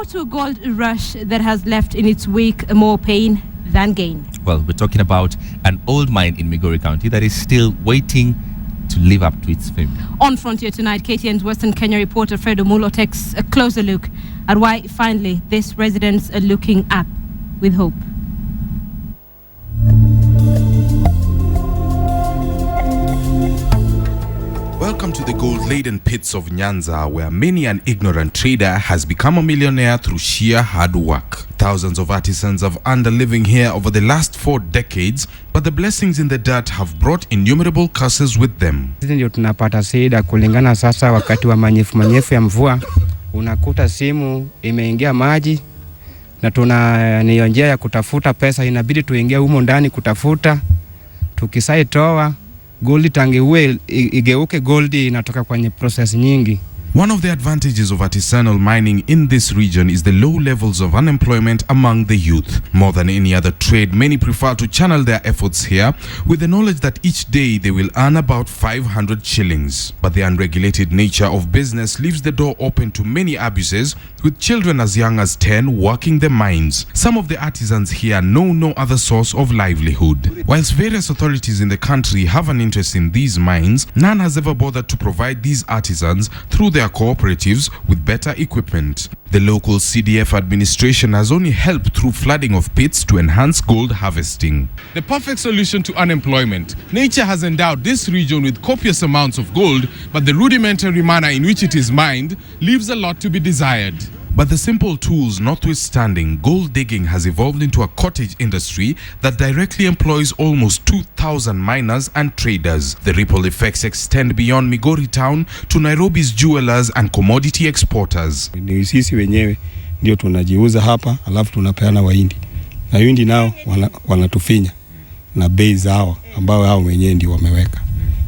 Now to a gold rush that has left in its wake more pain than gain. Well, we're talking about an old mine in Migori County that is still waiting to live up to its fame. On Frontier tonight, KTN's Western Kenya reporter Fred Omulo takes a closer look at why finally these residents are looking up with hope. Welcome to the gold-laden pits of Nyanza, where many an ignorant trader has become a millionaire through sheer hard work. Thousands of artisans have earned a living here over the last 4 decades, but the blessings in the dirt have brought innumerable curses with them. Sisi ndio tunapata shida kulingana sasa wakati wa manyefu ya mvua, unakuta simu imeingia maji na tuna ni njia ya kutafuta pesa, inabidi tuingie humo ndani kutafuta. Tukisaitoa gold tangiwe igeuke gold inatoka kwenye process nyingi. One of the advantages of artisanal mining in this region is the low levels of unemployment among the youth. More than any other trade, many prefer to channel their efforts here with the knowledge that each day they will earn about 500 shillings. But the unregulated nature of business leaves the door open to many abuses, with children as young as 10 working the mines. Some of the artisans here know no other source of livelihood. Whilst various authorities in the country have an interest in these mines, none has ever bothered to provide these artisans through their cooperatives with better equipment. The local CDF administration has only helped through flooding of pits to enhance gold harvesting. The perfect solution to unemployment. Nature has endowed this region with copious amounts of gold, but the rudimentary manner in which it is mined leaves a lot to be desired. But the simple tools notwithstanding, gold digging has evolved into a cottage industry that directly employs almost 2,000 miners and traders. The ripple effects extend beyond Migori town to Nairobi's jewelers and commodity exporters. Ni sisi wenyewe ndio tunajiuza hapa, alafu tunapeana Wahindi. Na Wahindi nao wanatufinya na bei zao ambao hao wenyewe ndio wameweka.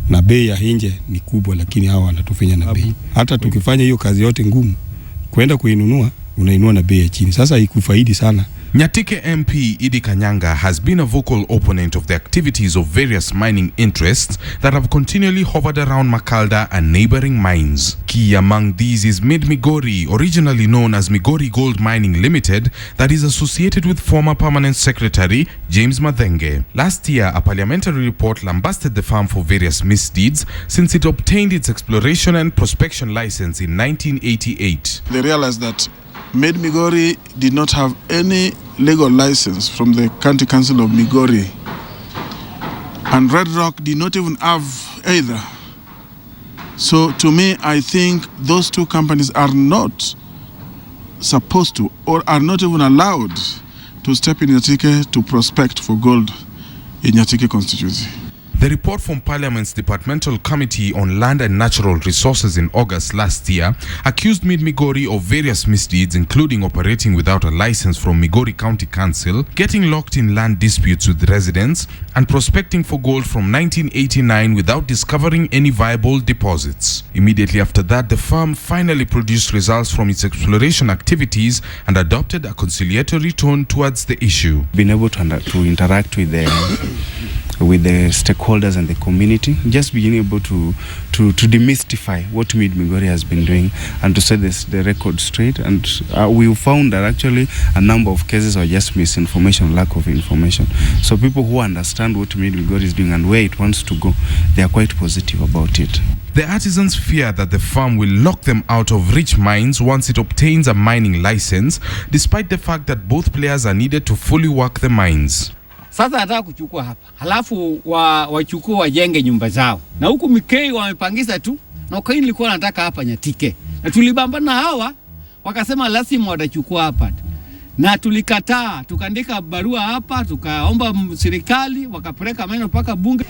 Na bei ya nje ni kubwa, lakini hao wanatufinya na bei. Hata tukifanya hiyo kazi yote ngumu, kwenda kuinunua unainua na bei chini. Sasa ikufaidi sana. Nyatike MP Idi Kanyanga has been a vocal opponent of the activities of various mining interests that have continually hovered around Makalda and neighboring mines. Key among these is Mid-Migori, originally known as Migori Gold Mining Limited, that is associated with former Permanent Secretary James Mathenge. Last year, a parliamentary report lambasted the firm for various misdeeds since it obtained its exploration and prospection license in 1988. They realized that Migori did not have any legal license from the County Council of Migori, and Red Rock did not even have either. So to me, I think those two companies are not supposed to, or are not even allowed to step in Nyatike to prospect for gold in Nyatike constituency. The report from Parliament's Departmental Committee on Land and Natural Resources in August last year accused Mid-Migori of various misdeeds, including operating without a license from Migori County Council, getting locked in land disputes with residents, and prospecting for gold from 1989 without discovering any viable deposits. Immediately after that, the firm finally produced results from its exploration activities and adopted a conciliatory tone towards the issue. Being able to interact with the stakeholders and the community, just being able to demystify what Mid-Migori has been doing and to set the record straight. And we found that actually a number of cases are just misinformation, lack of information. So people who understand what Mid-Migori is doing and where it wants to go, they are quite positive about it. The artisans fear that the firm will lock them out of rich mines once it obtains a mining license, despite the fact that both players are needed to fully work the mines. Sasa nataka kuchukua hapa, halafu wachukue wajenge nyumba zao. Na huku Mikei wamepangisa tu, na kwa nilikuwa nataka hapa Nyatike. Na tulibambana hawa, wakasema lazima watachukua hapa. Na tulikataa, tukaandika barua hapa, tukaomba serikali, wakapeleka maneno mpaka bunge.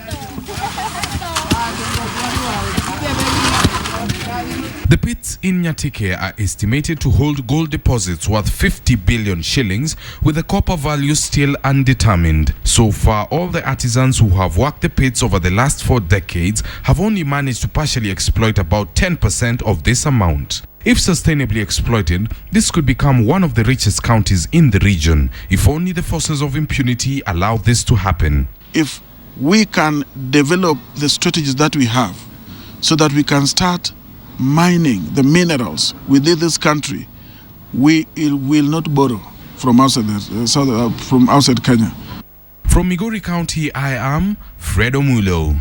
The pits in Nyatike are estimated to hold gold deposits worth 50 billion shillings, with the copper value still undetermined. So far, all the artisans who have worked the pits over the last 4 decades have only managed to partially exploit about 10% of this amount. If sustainably exploited, this could become one of the richest counties in the region, if only the forces of impunity allow this to happen. If we can develop the strategies that we have so that we can start mining the minerals within this country we will not borrow from outside from outside Kenya. From Migori County, I am Fredo Mulo.